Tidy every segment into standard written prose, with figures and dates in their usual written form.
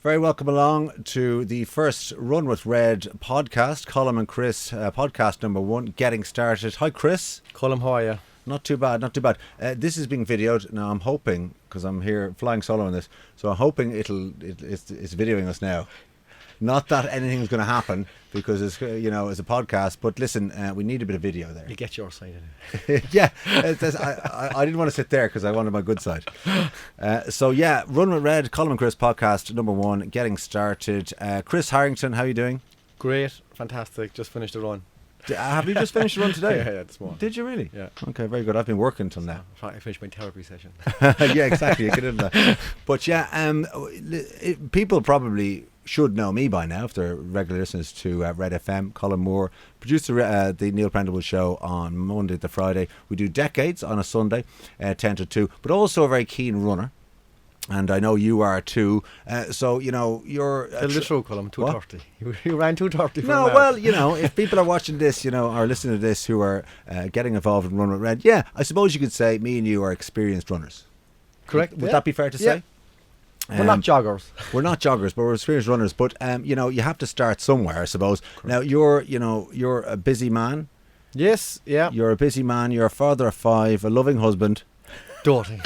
Very welcome along to the first Run with Red podcast, Colm and Chris, podcast number 1, getting started. Hi Chris. Colm, how are you? Not too bad, not too bad. This is being videoed. Now I'm hoping, because I'm here flying solo on this, so I'm hoping it's videoing us now. Not that anything's going to happen, because it's, it's a podcast, but listen, we need a bit of video there. You get your side in it. Yeah, I didn't want to sit there because I wanted my good side. Run with Red, Colm and Chris podcast number 1, getting started. Chris Harrington, how are you doing? Great, fantastic, just finished the run. Have you just finished the run today? Yeah, this morning. Did you really? Yeah. Okay, very good. I've been working till now. I finished my therapy session. Yeah, exactly. You get into that. But people probably should know me by now if they're regular listeners to RedFM. Colm Moore, producer the Neil Prendeville show on Monday to Friday. We do Decades on a Sunday, 10 to 2, but also a very keen runner. And I know you are too. You're... Tell the truth, Colm, 2:30. You ran 2:30 for No, a well, if people are watching this, or listening to this who are getting involved in Run with Red, yeah, I suppose you could say me and you are experienced runners. Correct. Would that be fair to say? We're not joggers. We're not joggers, but we're experienced runners. But you have to start somewhere, I suppose. Correct. Now you're a busy man. Yes, yeah. You're a busy man. You're a father of 5, a loving husband, doting,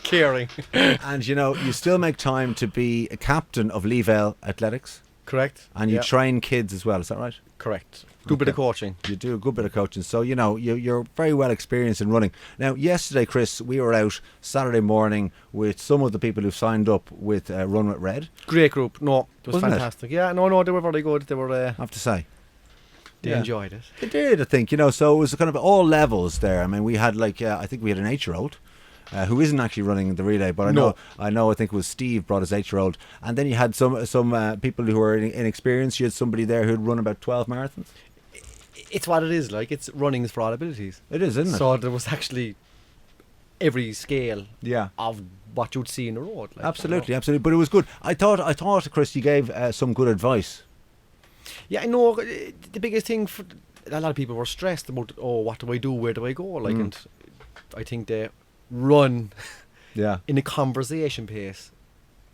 caring, and you still make time to be a captain of Leavale Athletics. Correct. And you train kids as well. Is that right? Correct. Do a bit of coaching. You do a good bit of coaching. So, you're very well experienced in running. Now, yesterday, Chris, we were out Saturday morning with some of the people who signed up with Run with Red. Great group. No, it was Wasn't fantastic. Yeah, no, they were very good. They were... I have to say. They enjoyed it. They did, I think. So it was kind of all levels there. I mean, we had I think we had an 8-year-old. Who isn't actually running the relay, but I think it was Steve brought his 8-year-old, and then you had some people who were inexperienced. You had somebody there who'd run about 12 marathons. It's what it is, it's running is for all abilities. It is, isn't it? So there was actually every scale of what you'd see in the road. Absolutely, absolutely. But it was good. I thought, Chris, you gave some good advice. Yeah, I know. The biggest thing for a lot of people were stressed about, what do I do? Where do I go? And I think they run in a conversation pace.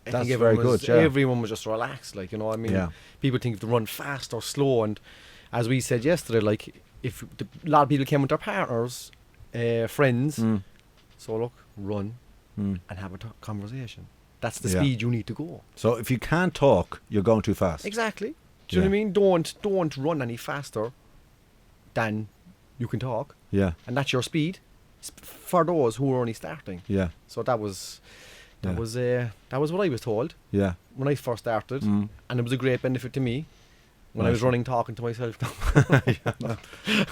That's very good. Yeah. Everyone was just relaxed, people think if they run fast or slow, and as we said yesterday, if a lot of people came with their partners, friends, so look, run and have a conversation. That's the speed you need to go. So if you can't talk, you're going too fast. Exactly. Do you know what I mean? Don't run any faster than you can talk. Yeah. And that's your speed for those who are only starting. Yeah. So that was what I was told. Yeah. When I first started, and it was a great benefit to me when I was running, talking to myself.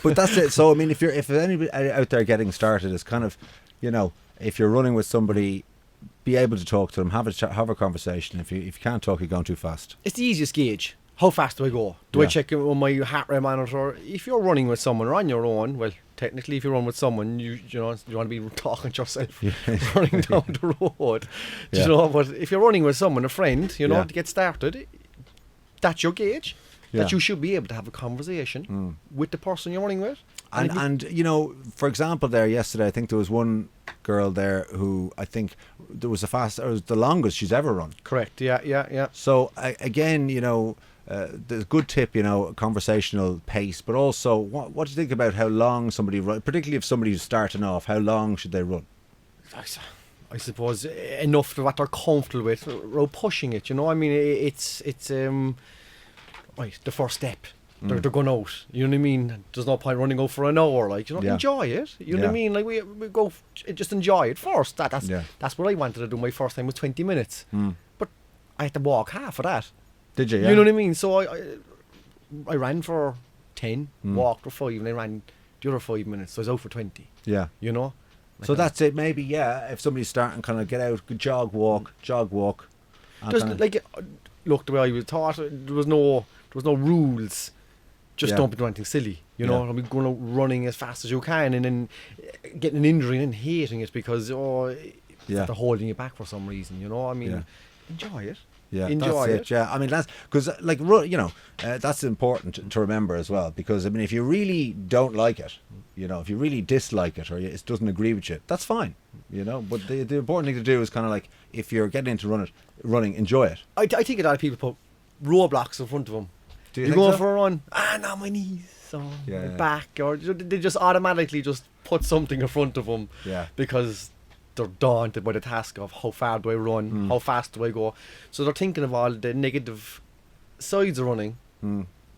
But that's it. So I mean, if anybody out there getting started, it's kind of, if you're running with somebody, be able to talk to them, have a conversation. If you can't talk, you're going too fast. It's the easiest gauge. How fast do I go? Do I check it on my heart rate monitor? If you're running with someone or on your own, well, technically, if you run with someone, you want to be talking to yourself, running down the road. But if you're running with someone, a friend, to get started, that's your gauge. That you should be able to have a conversation with the person you're running with. And for example, there yesterday, I think there was one girl there who I think there was the longest she's ever run. Correct. Yeah. So again, the good tip, conversational pace, but also what do you think about how long somebody run, particularly if somebody's starting off, how long should they run? I suppose enough to what they're comfortable with, without pushing it. I mean, it's the first step. They're going out. You know what I mean? There's no point running out for an hour. Enjoy it. You know what I mean? We go, just enjoy it first. That's what I wanted to do. My first time was 20 minutes, but I had to walk half of that. Did you? Yeah. You know what I mean? So I ran for 10, walked for 5, and I ran the other 5 minutes. So I was out for 20. Yeah. So that's it. Maybe if somebody's starting, kind of get out, jog, walk. Look, the way I was taught, there was no rules. Just don't be doing anything silly, I mean, going out running as fast as you can, and then getting an injury and then hating it because they're holding you back for some reason. I mean, enjoy it. Yeah, Enjoy that's it. Yeah, I mean that's because that's important to remember as well. Because I mean, if you really don't like it, if you really dislike it or it doesn't agree with you, that's fine. But the important thing to do is kind of like if you're getting into running, enjoy it. I think a lot of people put roadblocks in front of them. Do you You're think going so? for a run. Now my knees, or Yeah, my yeah. back, or they just automatically just put something in front of them. Yeah. Because they're daunted by the task of how far do I run, how fast do I go. So they're thinking of all the negative sides of running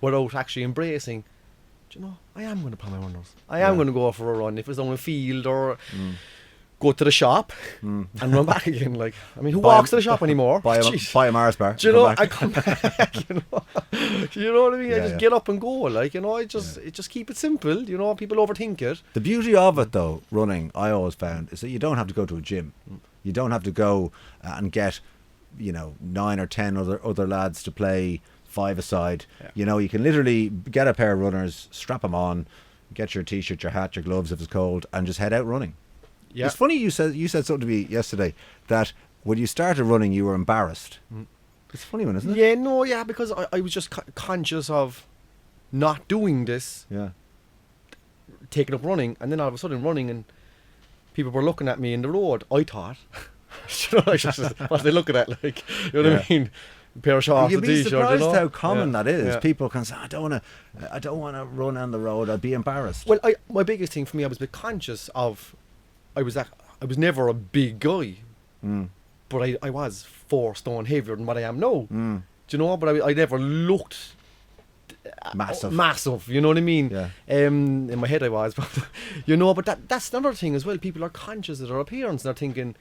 without actually embracing. Do you know, I am going to plan my runners. I am going to go for a run if it's on a field or go to the shop and run back again. Like, I mean, who walks to the shop anymore? Buy a Mars bar. Do you know, I come back, you know what I mean? Yeah, I just yeah. get up and go, like, it just keep it simple, people overthink it. The beauty of it, though, running, I always found, is that you don't have to go to a gym. You don't have to go and get, 9 or 10 other lads to play 5-a-side. Yeah. You can literally get a pair of runners, strap them on, get your t-shirt, your hat, your gloves if it's cold, and just head out running. Yeah. It's funny you said something to me yesterday that when you started running, you were embarrassed. It's a funny one, isn't it? Yeah, because I was just conscious of not doing this, Yeah. taking up running, and then all of a sudden running, and people were looking at me in the road. I thought, what they looking at, like, you know what I mean? A pair of shorts, You'd a be t-shirt, surprised you know? how common that is. Yeah. People can say, I don't want to run on the road. I'd be embarrassed. Well, my biggest thing for me, I was a bit conscious of, I was never a big guy, but I was 4 stone heavier than what I am now. Do you know? But I never looked massive. You know what I mean? Yeah. In my head I was, but but that's another thing as well. People are conscious of their appearance. They're thinking,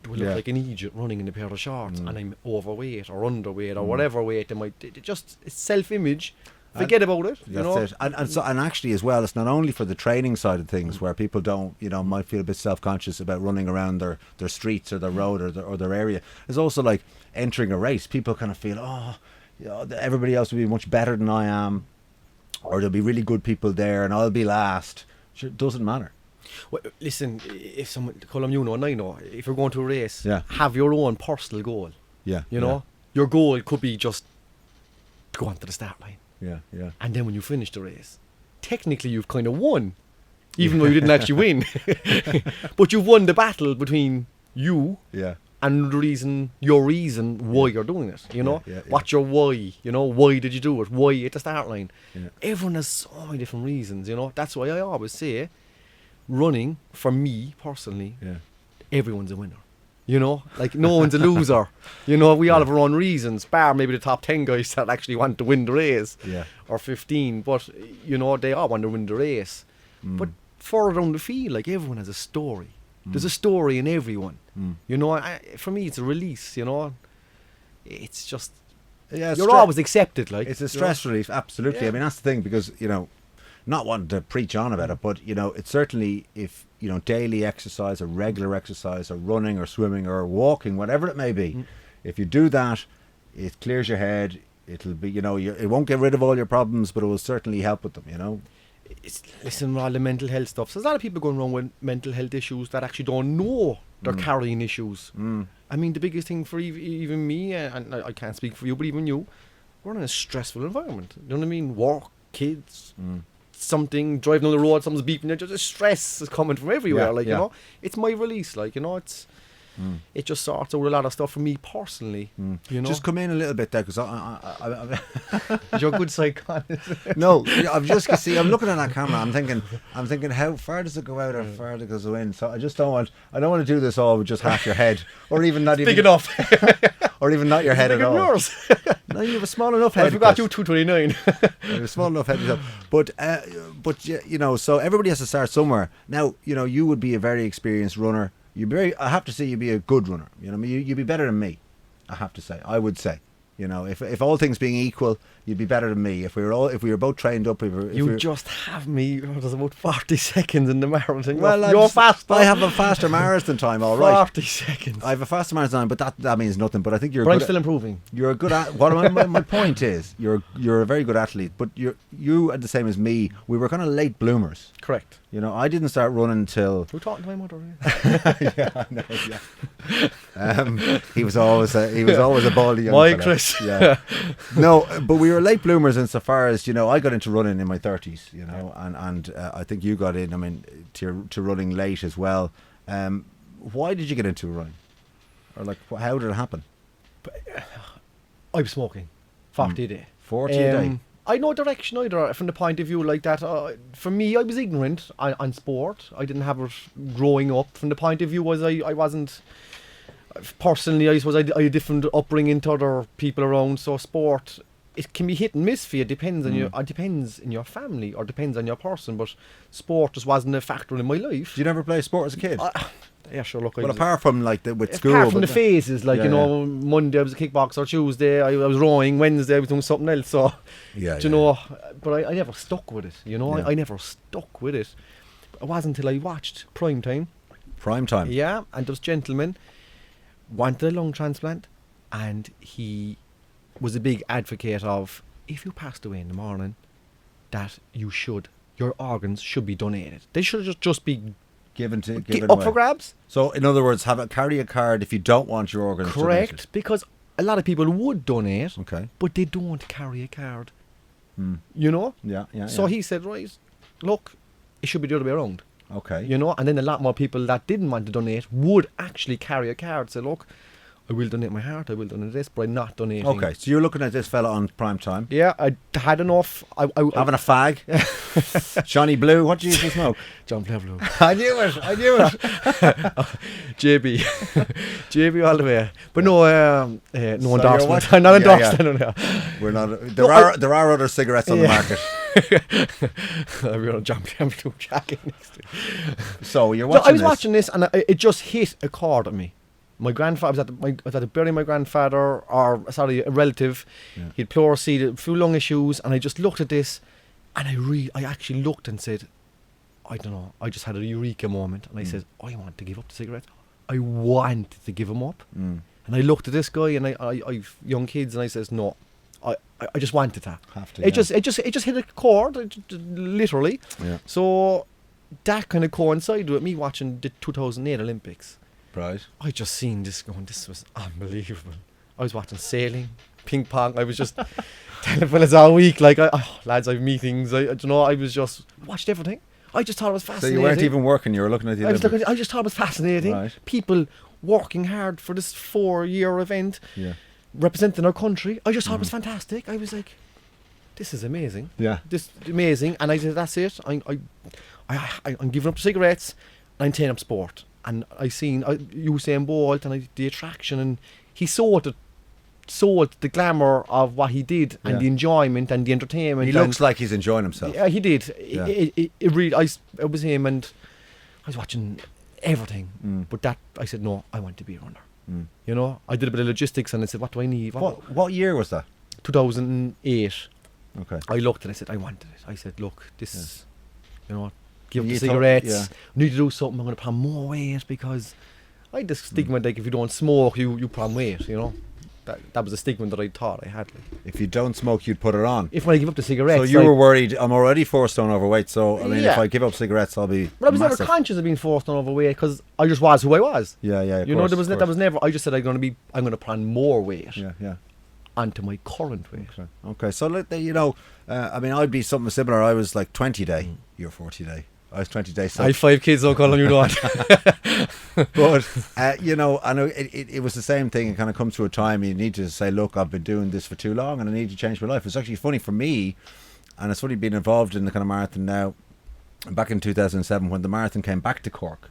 do I look like an idiot running in a pair of shorts and I'm overweight or underweight or whatever weight they might? It's self-image. Forget about it. That's it. And actually as well, it's not only for the training side of things where people don't, might feel a bit self-conscious about running around their streets or their road or their area. It's also like entering a race. People kind of feel, everybody else will be much better than I am, or there'll be really good people there and I'll be last. Sure, it doesn't matter. Well, listen, if someone, Colm, and I know, if you're going to a race, Yeah. have your own personal goal. Yeah. Your goal could be just to go onto the start line. Yeah. And then when you finish the race, technically you've kind of won, even though you didn't actually win. But you've won the battle between you Yeah. and your reason why you're doing it. Yeah. What's your why? Why did you do it? Why at the start line? Yeah. Everyone has so many different reasons. That's why I always say, running for me personally, Yeah. everyone's a winner. Like no one's a loser. We all have our own reasons, bar maybe the top 10 guys that actually want to win the race, Yeah. or 15, but they all want to win the race. But further down the field, like, everyone has a story. There's a story in everyone. For me, it's a release. It's just you're always accepted. Like, it's a stress relief, absolutely. Yeah. I mean, that's the thing, because not wanting to preach on about it, but it's certainly, if daily exercise or regular exercise or running or swimming or walking, whatever it may be, if you do that, it clears your head. It'll be, it won't get rid of all your problems, but it will certainly help with them. Listen, all the mental health stuff. So there's a lot of people going around with mental health issues that actually don't know they're carrying issues. I mean, the biggest thing for even me, and I can't speak for you, but even you, we're in a stressful environment. You know what I mean? Work, kids, something, driving on the road, someone's beeping you. Just stress is coming from everywhere. It's my release. It's it just sorts out a lot of stuff for me personally. Just come in a little bit there, because You're a good psychologist. no, I'm looking at that camera. I'm thinking, how far does it go out or far does it go in? So I don't want to do this all with just half your head, or even not even Big enough. or even not your head at all. Yours. No, you have a small enough head. I forgot Chris. you 229. You have a small enough head yourself. But so everybody has to start somewhere. Now, you would be a very experienced runner. I have to say, you'd be a good runner. You'd be better than me. I have to say. I would say. You know, if all things being equal, you'd be better than me. If we were both trained up, you just have me. There's about 40 seconds in the marathon. Well, you're faster. I have a faster marathon time, all right. 40 seconds. I have a faster marathon time, but that means nothing. But I think you're. But I'm still improving. You're a good. My point is, you're a very good athlete. But you are the same as me. We were kind of late bloomers. Correct. You know, I didn't start running until. We're talking to my mother. Yeah, I know. Yeah. He was always a baldy young fella. Chris. Yeah. No, but we were late bloomers insofar as, you know, I got into running in my 30s, you know, and I think you got in, I mean, to running late as well. Why did you get into running? Or like, how did it happen? I was smoking 40 a day. 40 a day? I had no direction either from the point of view like that. For me, I was ignorant on sport. I didn't have it growing up. From the point of view was I wasn't... Personally, I suppose I had a different upbringing to other people around. So sport, it can be hit and miss for you. It depends on you. It depends in your family or depends on your person. But sport just wasn't a factor in my life. Did you never play sport as a kid? Yeah, sure. Look, well, apart from like with school, apart from the phases, like Monday I was a kickboxer, Tuesday I was rowing, Wednesday I was doing something else. So, you know, but I never stuck with it. You know, I never stuck with it. It wasn't until I watched Prime Time. Prime Time. Yeah, and this gentleman wanted a lung transplant, and he was a big advocate of, if you passed away in the morning, that your organs should be donated. They should just be given up away for grabs. So in other words, carry a card if you don't want your organs correct donated. Because a lot of people would donate, okay, but they don't carry a card. You know. So he said, right, look, it should be the other way around. Okay. You know, and then a lot more people that didn't want to donate would actually carry a card. Say, look, I will donate my heart, I will donate this, but I'm not donating. Okay, so you're looking at this fella on Prime Time. Yeah, I had enough. Having a fag. Johnny Blue, what do you used to smoke? John Blue. I knew it. JB. JB all the way. But no So endorsement. I'm not endorsed. We're not. There are other cigarettes on the market. We're on John Blue jacket next to it. So you're watching. I was watching this, and it just hit a chord at me. My grandfather I was at the burying my grandfather, or sorry, a relative. Yeah. He'd pleurisy, a few lung issues, and I just looked at this, and I actually looked and said, I don't know, I just had a eureka moment, and I said, I want to give up the cigarettes. I wanted to give them up, and I looked at this guy, and I've young kids, and I says, no, I just wanted that. It just hit a chord, literally. Yeah. So that kind of coincided with me watching the 2008 Olympics. Right. I just seen this going, this was unbelievable. I was watching sailing, ping pong. I was just telling fellas all week, like, lads, I have meetings. I was just watched everything. I just thought it was fascinating. So you weren't even working, you were looking at the Olympics. I just thought it was fascinating. Right. People working hard for this 4-year event, representing our country. I just thought it was fantastic. I was like, this is amazing. Yeah. This is amazing. And I said, that's it. I'm giving up cigarettes, and I'm taking up sport. And I seen Usain Bolt and the attraction, and he sold the glamour of what he did and the enjoyment and the entertainment. He looks like he's enjoying himself. Yeah, he did. Yeah. It really. It was him, and I was watching everything. But that I said, no, I want to be a runner. You know, I did a bit of logistics, and I said, what do I need? What year was that? 2008. Okay. I looked and I said, I wanted it. I said, look, this is, you know. Give up the cigarettes. Need to do something. I'm going to put on more weight, because I had this stigma like if you don't smoke, you put on weight. You know, that was a stigma that I thought I had. Like. If you don't smoke, you'd put it on. If when I give up the cigarettes, so you were worried. I'm already 4 stone overweight, so I mean, if I give up cigarettes, I'll be. But I was never conscious of being 4 stone overweight, because I just was who I was. Yeah. You know, that was never. I just said I'm going to put on more weight. Yeah. Onto my current weight. Okay. So you know, I mean, I'd be something similar. I was like 20 day. You're 40 day. I was 20 days. So. I have 5 kids, don't call them you don't. But, you know, I know it was the same thing. It kind of comes to a time you need to say, look, I've been doing this for too long and I need to change my life. It's actually funny for me, and it's funny being involved in the kind of marathon now. Back in 2007, when the marathon came back to Cork,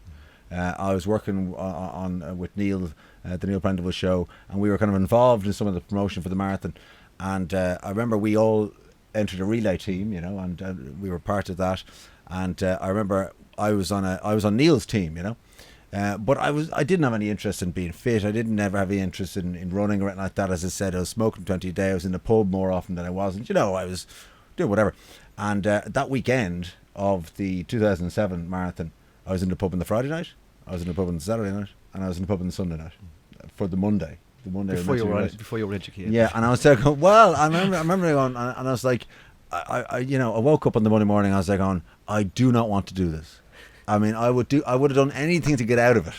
I was working on with Neil, the Neil Prendeville show, and we were kind of involved in some of the promotion for the marathon. And I remember we all entered a relay team, you know, and we were part of that. And I remember I was on Neil's team, you know, But I didn't have any interest in being fit. I didn't ever have any interest in running or anything like that. As I said, I was smoking 20 a day. I was in the pub more often than I wasn't. I was doing whatever. And that weekend of the 2007 marathon, I was in the pub on the Friday night, I was in the pub on the Saturday night, and I was in the pub on the Sunday night for the Monday. Before you were educated. Yeah, and I was there going, well, I remember going, and I was like, I woke up on the Monday morning, I was like going, I do not want to do this. I mean, I would have done anything to get out of it.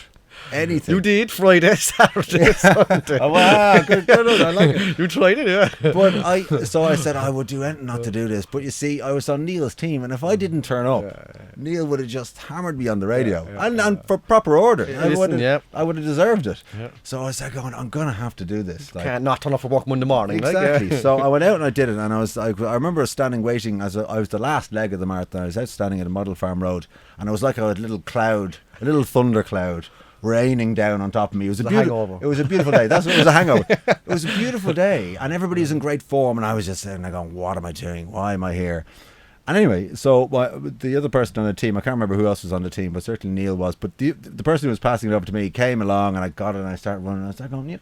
Anything. You did Friday, Saturday, Sunday. Oh, wow, good, I like it. You tried it, yeah. But I said I would do anything not to do this. But you see, I was on Neil's team, and if I didn't turn up, Neil would have just hammered me on the radio, and for proper order. I would have deserved it. Yeah. So I was like, I'm gonna have to do this. Like, can't not turn up for work Monday morning. Exactly. So I went out and I did it, and I remember standing waiting as I was the last leg of the marathon. I was out standing at a Model Farm Road, and it was like a little cloud, a little thunder cloud, raining down on top of me. It was a beautiful day. That's what it was, a hangover. It was a beautiful day, and everybody was in great form, and I was just sitting there going, what am I doing? Why am I here? And anyway, so the other person on the team, I can't remember who else was on the team, but certainly Neil was, but the person who was passing it over to me came along, and I got it, and I started running, and I was like,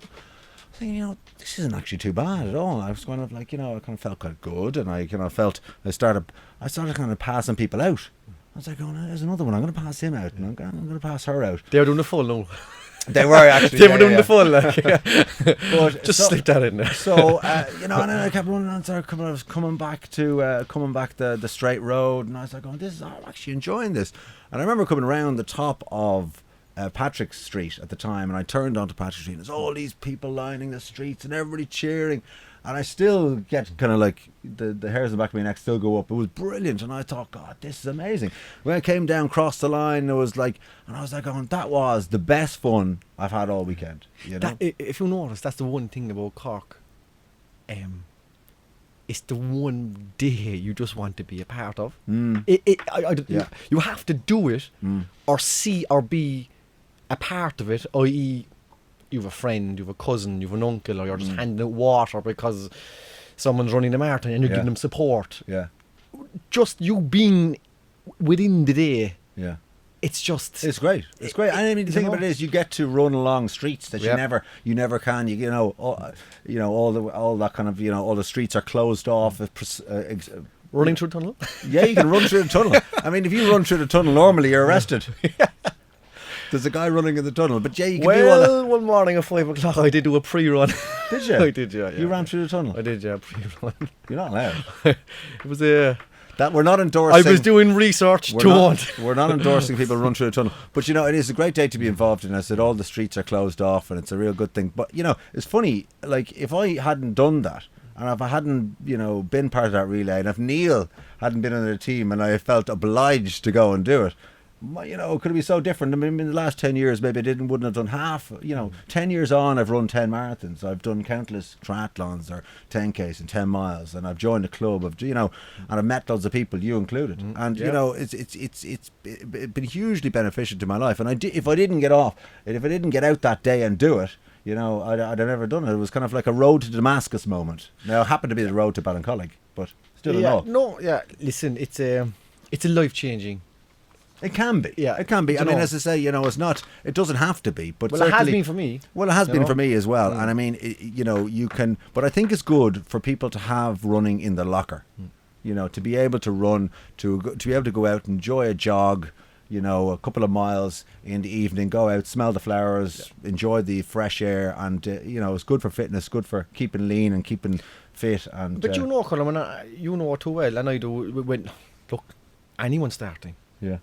thinking, this isn't actually too bad at all. I was kind of like, I kind of felt quite good, and I started kind of passing people out. I was like, there's another one. I'm going to pass him out, and I'm going to pass her out. They were doing the full, no? They were actually. They were doing the full, like, but just slip that in there. So, and then I kept running and I was coming back the straight road, and I was like, I'm actually enjoying this. And I remember coming around the top of Patrick Street at the time, and I turned onto Patrick Street, and there's all these people lining the streets and everybody cheering. And I still get kind of like the hairs on the back of my neck still go up. It was brilliant, and I thought, God, this is amazing. When I came down, crossed the line, it was like, and I was like, that was the best fun I've had all weekend. If you notice, that's the one thing about Cork. It's the one day you just want to be a part of. You have to do it, or see or be a part of it, i.e., you have a friend, you have a cousin, you have an uncle, or you're just handing out water because someone's running a marathon and you're giving them support. Yeah. Just you being within the day. Yeah. It's great. It's great. And I mean, the thing about it is, you get to run along streets that you never can. All that kind of, all the streets are closed off. Running through a tunnel. Yeah, you can run through the tunnel. I mean, if you run through the tunnel normally, you're arrested. There's a guy running in the tunnel, but you can do all that. One morning at 5 o'clock, I did do a pre-run. Did you? I did, yeah. You ran through the tunnel? I did, yeah, pre-run. You're not allowed. It was that we're not endorsing. I was doing research we're not endorsing people run through a tunnel, but it is a great day to be involved in. I said all the streets are closed off, and it's a real good thing. But it's funny. Like, if I hadn't done that, and if I hadn't been part of that relay, and if Neil hadn't been on the team, and I felt obliged to go and do it, it could be so different. I mean, in the last 10 years, maybe I wouldn't have done half. 10 years on, I've run 10 marathons. I've done countless triathlons or 10Ks and 10 miles, and I've joined a club of, and I've met loads of people, you included. And it's been hugely beneficial to my life. And if I didn't get out that day and do it, I'd have never done it. It was kind of like a road to Damascus moment. Now, it happened to be the road to Ballincollig, but still Listen, it's a life-changing. It can be. Yeah, it can be. I mean, as I say, it's not. It doesn't have to be. But it has been for me. Well, it has been for me as well. And I mean, you can. But I think it's good for people to have running in the locker. To be able to run, to be able to go out, enjoy a jog. A couple of miles in the evening, go out, smell the flowers, enjoy the fresh air, and it's good for fitness, good for keeping lean and keeping fit. And but Colm, you know it too well, and I do. Look, anyone starting. Yeah.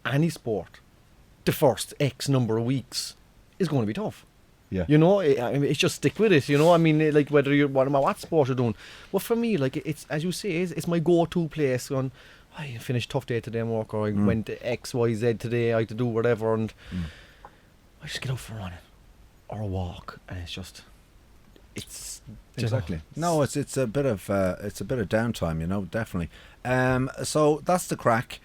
Any sport, the first X number of weeks is going to be tough. Yeah. It's just stick with it. I mean, like whether you're what sport you're doing. Well, for me, like it's as you say, it's my go-to place. I finished tough day today and work, or I went to X, Y, Z today. I had to do whatever, and I just get out for a run or a walk, and it's exactly. No, it's a bit of downtime. Definitely. So that's the crack.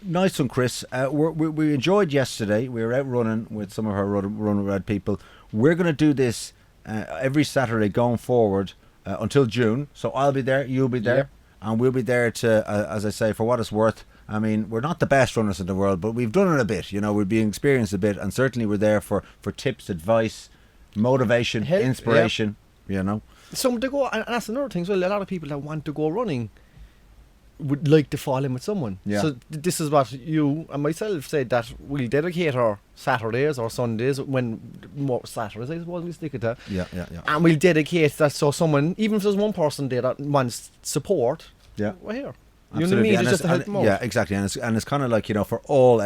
Nice one, Chris. We enjoyed yesterday. We were out running with some of our RunWithRed people. We're going to do this every Saturday going forward until June. So I'll be there, you'll be there, and we'll be there to, as I say, for what it's worth, I mean, we're not the best runners in the world, but we've done it a bit. You know, we've been experienced a bit, and certainly we're there for tips, advice, motivation, inspiration. You know, some to go, and that's another thing. So a lot of people that want to go running would like to fall in with someone. Yeah. So this is what you and myself said, that we'll dedicate our Saturdays or Sundays, when more Saturdays I suppose we'll stick it to. Yeah. And we'll dedicate that, so someone, even if there's one person there that wants support, we're here. You know what I mean? And It's just to help them out. Yeah, exactly. And it's kind of like, you know, for all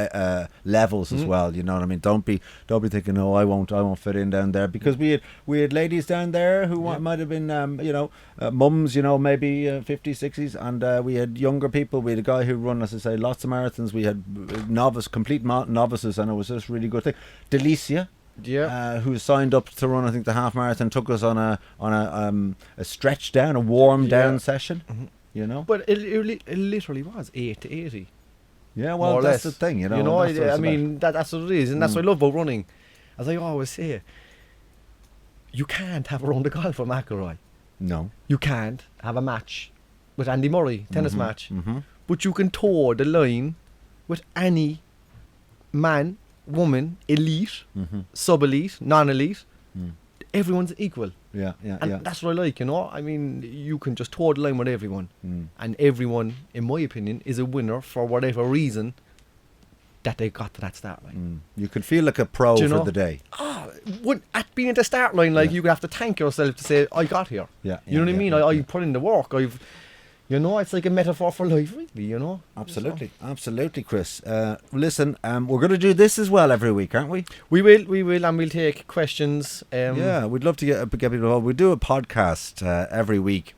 levels as well. You know what I mean? Don't be thinking, oh, I won't fit in down there, because we had ladies down there who might have been mums, you know, maybe 50s, 60s, and we had younger people. We had a guy who run, as I say, lots of marathons. We had complete novices, and it was just a really good thing. Delicia. Yeah. Who signed up to run, I think, the half marathon, took us on a stretch down, a warm down session. Mm-hmm. You know, but it literally was 8 to 80. Yeah, well, that's the thing, you know. You know, I mean, that's what it is, and that's what I love about running. As I always say, you can't have a round of golf with McIlroy. No, you can't have a match with Andy Murray, tennis match. Mm-hmm. But you can toe the line with any man, woman, elite, sub-elite, non-elite. Everyone's equal. Yeah. And that's what I like, you know. I mean, you can just toe the line with everyone. And everyone, in my opinion, is a winner for whatever reason that they got to that start line. You can feel like a pro for the day. At being at the start line, like, you have to thank yourself to say, I got here. Yeah. You know what I mean? I put in the work. You know, it's like a metaphor for life, really, you know. Absolutely, Chris. Listen, we're going to do this as well every week, aren't we? We will, and we'll take questions. We'd love to get people involved. We do a podcast every week,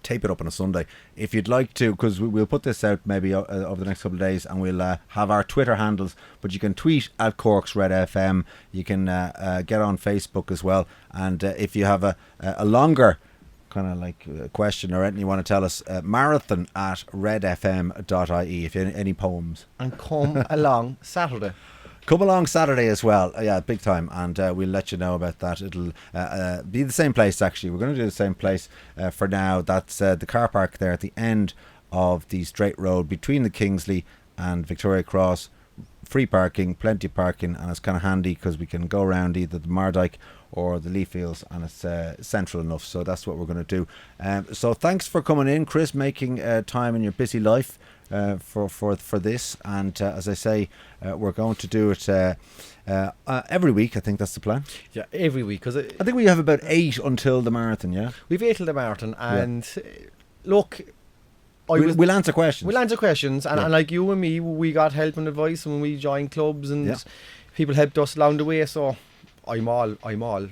tape it up on a Sunday. If you'd like to, because we'll put this out maybe over the next couple of days, and we'll have our Twitter handles, but you can tweet at Cork's RedFM. You can get on Facebook as well, and if you have a longer kind of like a question or anything you want to tell us, marathon at redfm.ie if you have any poems. And come along Saturday. Come along Saturday as well. Yeah, big time. And we'll let you know about that. It'll be the same place, actually. We're going to do the same place for now. That's the car park there at the end of the straight road between the Kingsley and Victoria Cross. Free parking, plenty of parking, and it's kind of handy because we can go around either the Mardyke or the Leaf Fields, and it's central enough. So that's what we're going to do. So thanks for coming in, Chris, making time in your busy life for this. And as I say, we're going to do it every week. I think that's the plan. Yeah, every week. Cause I think we have about 8 until the marathon, yeah? We've 8 till the marathon, and look... We'll answer questions. We'll answer questions, and like you and me, we got help and advice when we joined clubs, and people helped us along the way. So I'm all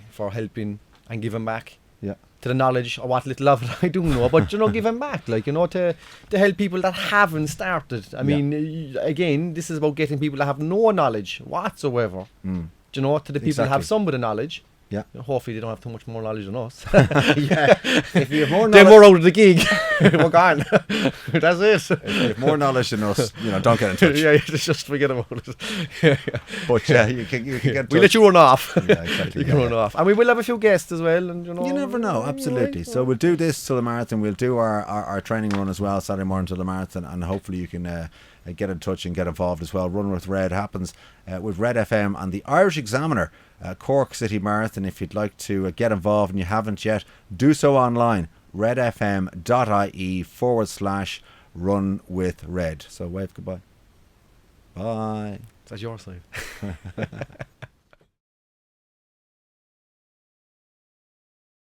for helping and giving back to the knowledge of what little of it I do know, but giving back, like, to help people that haven't started. I mean, again, this is about getting people that have no knowledge whatsoever. To the people that have some bit of knowledge. Yeah. Hopefully they don't have too much more knowledge than us. If you have more knowledge, they're more out of the gig. We're gone. That's it. If you have more knowledge than us, don't get in touch. Just forget about it. But you can get in touch. We let you run off. Yeah, exactly. You can run off. And we will have a few guests as well. And you never know, absolutely. So we'll do this till the marathon. We'll do our training run as well, Saturday morning till the marathon, and hopefully you can get in touch and get involved as well. Run with Red happens with Red FM and the Irish Examiner Cork City Marathon. If you'd like to get involved and you haven't yet, do so online, redfm.ie/runwithred. So wave goodbye. Bye. That's your side.